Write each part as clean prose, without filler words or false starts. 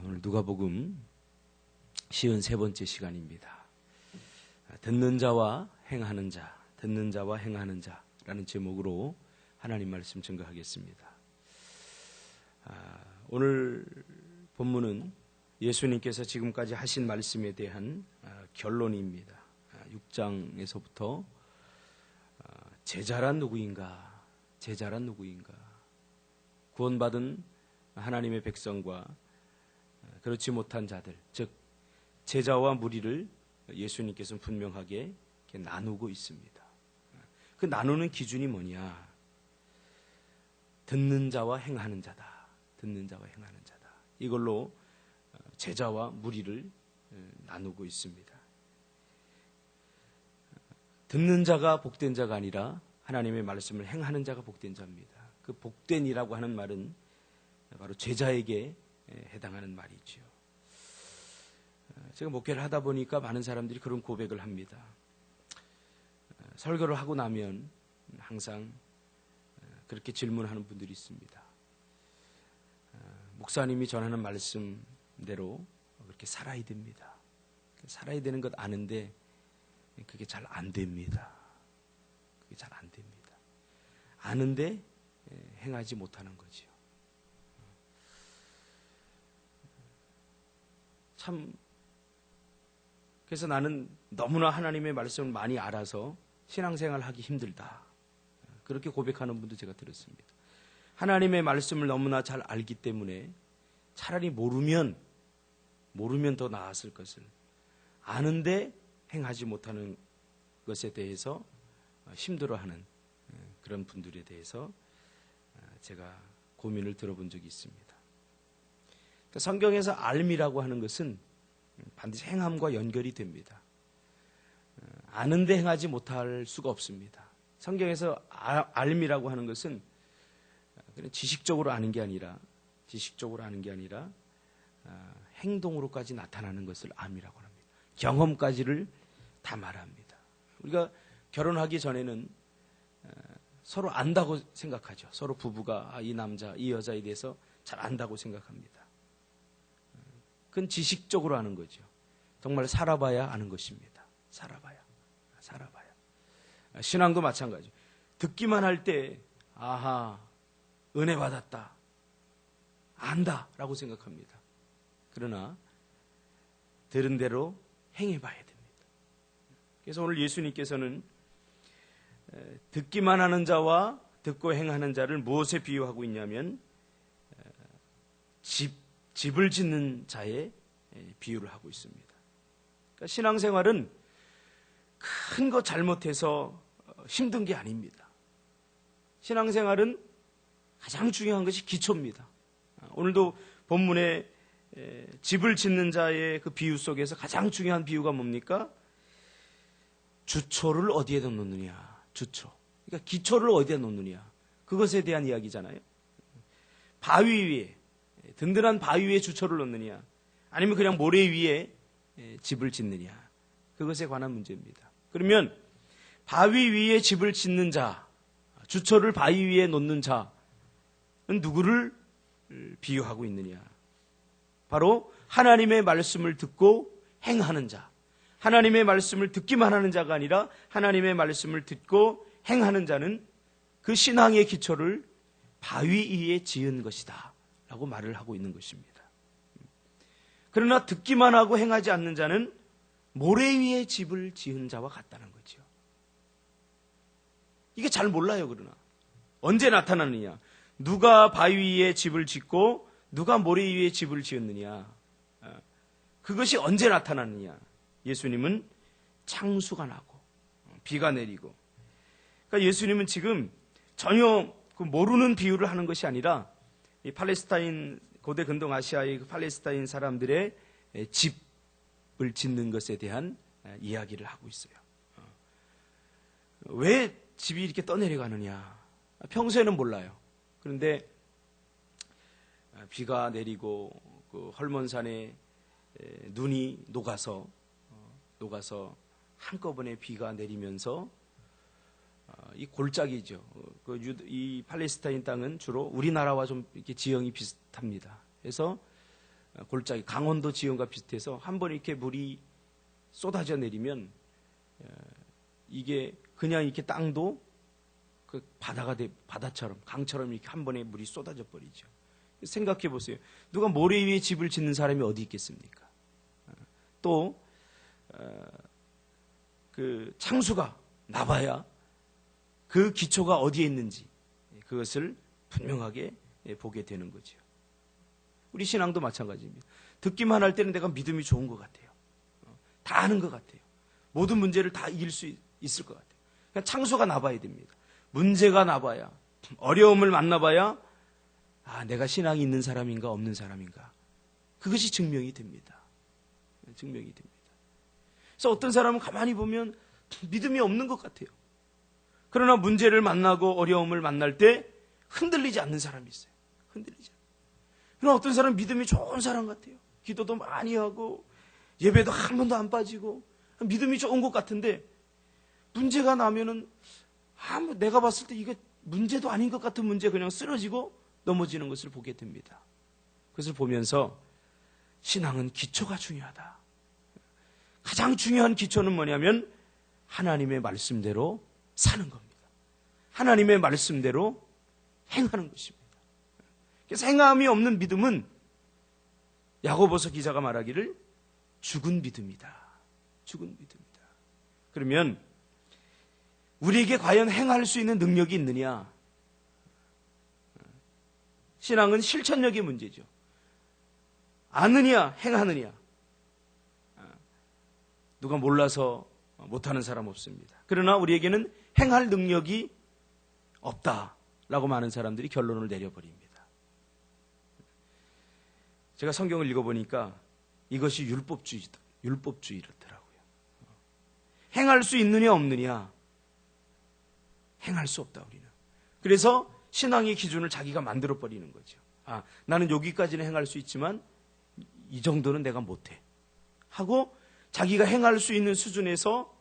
오늘 누가복음 53번째 시간입니다. 듣는 자와 행하는 자, 듣는 자와 행하는 자라는 제목으로 하나님 말씀 증거하겠습니다. 오늘 본문은 예수님께서 지금까지 하신 말씀에 대한 결론입니다. 6장에서부터 제자란 누구인가, 제자란 누구인가, 구원받은 하나님의 백성과 그렇지 못한 자들, 즉 제자와 무리를 예수님께서는 분명하게 나누고 있습니다. 그 나누는 기준이 뭐냐? 듣는 자와 행하는 자다. 듣는 자와 행하는 자다. 이걸로 제자와 무리를 나누고 있습니다. 듣는 자가 복된 자가 아니라 하나님의 말씀을 행하는 자가 복된 자입니다. 그 복된이라고 하는 말은 바로 제자에게 해당하는 말이죠. 제가 목회를 하다 보니까 많은 사람들이 그런 고백을 합니다. 설교를 하고 나면 항상 그렇게 질문하는 분들이 있습니다. 목사님이 전하는 말씀대로 그렇게 살아야 됩니다. 살아야 되는 것 아는데 그게 잘 안 됩니다. 그게 잘 안 됩니다. 아는데 행하지 못하는 거죠. 참, 그래서 나는 너무나 하나님의 말씀을 많이 알아서 신앙생활 하기 힘들다. 그렇게 고백하는 분도 제가 들었습니다. 하나님의 말씀을 너무나 잘 알기 때문에 차라리 모르면 더 나았을 것을 아는데 행하지 못하는 것에 대해서 힘들어하는 그런 분들에 대해서 제가 고민을 들어본 적이 있습니다. 성경에서 알미라고 하는 것은 반드시 행함과 연결이 됩니다. 아는데 행하지 못할 수가 없습니다. 성경에서 알미라고 하는 것은 지식적으로 아는 게 아니라 행동으로까지 나타나는 것을 암이라고 합니다. 경험까지를 다 말합니다. 우리가 결혼하기 전에는 서로 안다고 생각하죠. 서로 부부가 이 남자, 이 여자에 대해서 잘 안다고 생각합니다. 그건 지식적으로 아는 거죠. 정말 살아봐야 아는 것입니다. 살아봐야. 신앙도 마찬가지죠. 듣기만 할 때 아하, 은혜 받았다, 안다라고 생각합니다. 그러나 들은 대로 행해봐야 됩니다. 그래서 오늘 예수님께서는 듣기만 하는 자와 듣고 행하는 자를 무엇에 비유하고 있냐면 집을 짓는 자에 비유를 하고 있습니다. 그러니까 신앙생활은 큰 거 잘못해서 힘든 게 아닙니다. 신앙생활은 가장 중요한 것이 기초입니다. 오늘도 본문에 집을 짓는 자의 그 비유 속에서 가장 중요한 비유가 뭡니까? 주초를 어디에다 놓느냐. 주초. 그러니까 기초를 어디에 놓느냐. 그것에 대한 이야기잖아요. 바위 위에, 든든한 바위 위에 주초를 놓느냐, 아니면 그냥 모래 위에 집을 짓느냐. 그것에 관한 문제입니다. 그러면 바위 위에 집을 짓는 자, 주초를 바위 위에 놓는 자는 누구를 비유하고 있느냐? 바로 하나님의 말씀을 듣고 행하는 자. 하나님의 말씀을 듣기만 하는 자가 아니라 하나님의 말씀을 듣고 행하는 자는 그 신앙의 기초를 바위 위에 지은 것이다 라고 말을 하고 있는 것입니다. 그러나 듣기만 하고 행하지 않는 자는 모래 위에 집을 지은 자와 같다는 거죠. 이게 잘 몰라요. 그러나 언제 나타나느냐? 누가 바위 위에 집을 짓고 누가 모래 위에 집을 지었느냐? 그것이 언제 나타나느냐? 예수님은 창수가 나고 비가 내리고. 그러니까 예수님은 지금 전혀 모르는 비유를 하는 것이 아니라 이 팔레스타인, 고대 근동 아시아의 그 팔레스타인 사람들의 집을 짓는 것에 대한 이야기를 하고 있어요. 왜 집이 이렇게 떠내려가느냐? 평소에는 몰라요. 그런데 비가 내리고 그 헐몬산에 눈이 녹아서 한꺼번에 비가 내리면서 이 골짜기죠. 이 팔레스타인 땅은 주로 우리나라와 좀 이렇게 지형이 비슷합니다. 그래서 골짜기, 강원도 지형과 비슷해서 한 번 이렇게 물이 쏟아져 내리면 이게 그냥 이렇게 땅도 그 바다처럼 강처럼 이렇게 한 번에 물이 쏟아져 버리죠. 생각해 보세요. 누가 모래 위에 집을 짓는 사람이 어디 있겠습니까? 또 그 창수가 나봐야 그 기초가 어디에 있는지 그것을 분명하게 보게 되는 거죠. 우리 신앙도 마찬가지입니다. 듣기만 할 때는 내가 믿음이 좋은 것 같아요. 다 아는 것 같아요. 모든 문제를 다 이길 수 있을 것 같아요. 그냥 창수가 나봐야 됩니다. 문제가 나봐야, 어려움을 만나봐야 내가 신앙이 있는 사람인가 없는 사람인가 그것이 증명이 됩니다. 증명이 됩니다. 그래서 어떤 사람은 가만히 보면 믿음이 없는 것 같아요. 그러나 문제를 만나고 어려움을 만날 때 흔들리지 않는 사람이 있어요. 흔들리지 않아요. 그러나 어떤 사람은 믿음이 좋은 사람 같아요. 기도도 많이 하고 예배도 한 번도 안 빠지고 믿음이 좋은 것 같은데 문제가 나면은 내가 봤을 때 이게 문제도 아닌 것 같은 문제 그냥 쓰러지고 넘어지는 것을 보게 됩니다. 그것을 보면서 신앙은 기초가 중요하다. 가장 중요한 기초는 뭐냐면 하나님의 말씀대로 사는 겁니다. 하나님의 말씀대로 행하는 것입니다. 그래서 행함이 없는 믿음은 야고보서 기자가 말하기를 죽은 믿음이다. 죽은 믿음이다. 그러면 우리에게 과연 행할 수 있는 능력이 있느냐? 신앙은 실천력의 문제죠. 아느냐, 행하느냐. 누가 몰라서 못하는 사람 없습니다. 그러나 우리에게는 행할 능력이 없다라고 많은 사람들이 결론을 내려버립니다. 제가 성경을 읽어보니까 이것이 율법주의더라고요. 행할 수 있느냐 없느냐. 행할 수 없다 우리는. 그래서 신앙의 기준을 자기가 만들어버리는 거죠. 나는 여기까지는 행할 수 있지만 이 정도는 내가 못해 하고 자기가 행할 수 있는 수준에서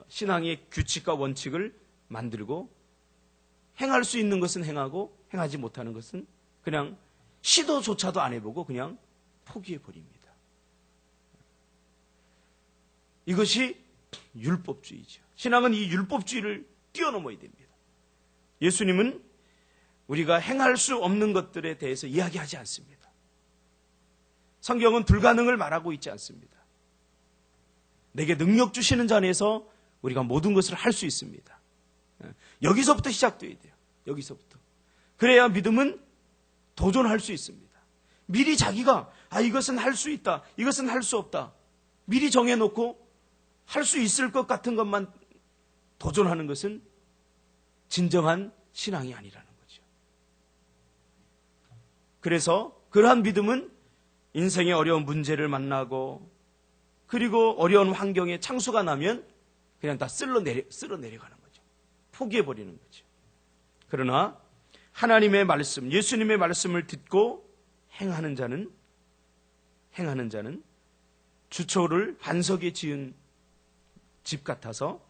신앙의 규칙과 원칙을 만들고 행할 수 있는 것은 행하고 행하지 못하는 것은 그냥 시도조차도 안 해보고 그냥 포기해버립니다. 이것이 율법주의죠. 신앙은 이 율법주의를 뛰어넘어야 됩니다. 예수님은 우리가 행할 수 없는 것들에 대해서 이야기하지 않습니다. 성경은 불가능을 말하고 있지 않습니다. 내게 능력 주시는 자에서 우리가 모든 것을 할 수 있습니다. 여기서부터 시작돼야 돼요. 여기서부터. 그래야 믿음은 도전할 수 있습니다. 미리 자기가 이것은 할 수 있다. 이것은 할 수 없다. 미리 정해놓고 할 수 있을 것 같은 것만 도전하는 것은 진정한 신앙이 아니라는 거죠. 그래서 그러한 믿음은 인생의 어려운 문제를 만나고 그리고 어려운 환경에 창수가 나면 그냥 다 쓸어 내려가는 거죠. 포기해버리는 거죠. 그러나 하나님의 말씀, 예수님의 말씀을 듣고 행하는 자는 주초를 반석에 지은 집 같아서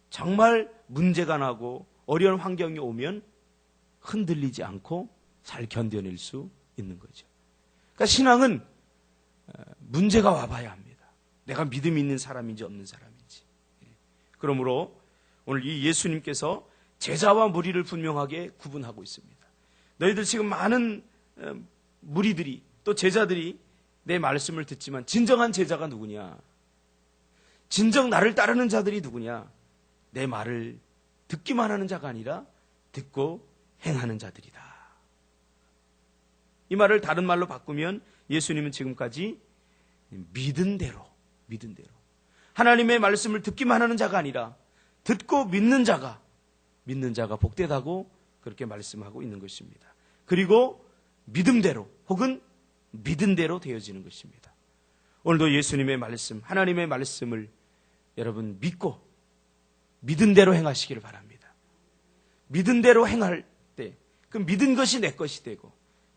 정말 문제가 나고 어려운 환경이 오면 흔들리지 않고 잘 견뎌낼 수 있는 거죠. 그러니까 신앙은 문제가 와봐야 합니다. 내가 믿음이 있는 사람인지 없는 사람인지. 그러므로 오늘 이 예수님께서 제자와 무리를 분명하게 구분하고 있습니다. 너희들 지금 많은 무리들이 또 제자들이 내 말씀을 듣지만 진정한 제자가 누구냐? 진정 나를 따르는 자들이 누구냐? 내 말을 듣기만 하는 자가 아니라 듣고 행하는 자들이다. 이 말을 다른 말로 바꾸면 예수님은 지금까지 믿은 대로 하나님의 말씀을 듣기만 하는 자가 아니라 듣고 믿는 자가 복되다고 그렇게 말씀하고 있는 것입니다. 그리고 믿음대로 혹은 믿은 대로 되어지는 것입니다. 오늘도 예수님의 말씀, 하나님의 말씀을 여러분 믿고 믿은 대로 행하시기를 바랍니다. 믿은 대로 행할 때 그 믿은 것이 내 것이 되고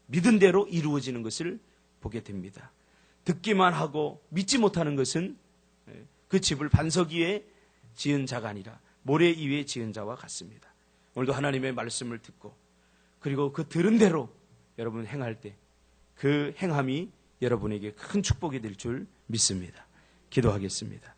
믿은 대로 이루어지는 것을 보게 됩니다. 듣기만 하고 믿지 못하는 것은 그 집을 반석 위에 지은 자가 아니라 모래 위에 지은 자와 같습니다. 오늘도 하나님의 말씀을 듣고 그리고 그 들은 대로 여러분 행할 때 그 행함이 여러분에게 큰 축복이 될 줄 믿습니다. 기도하겠습니다.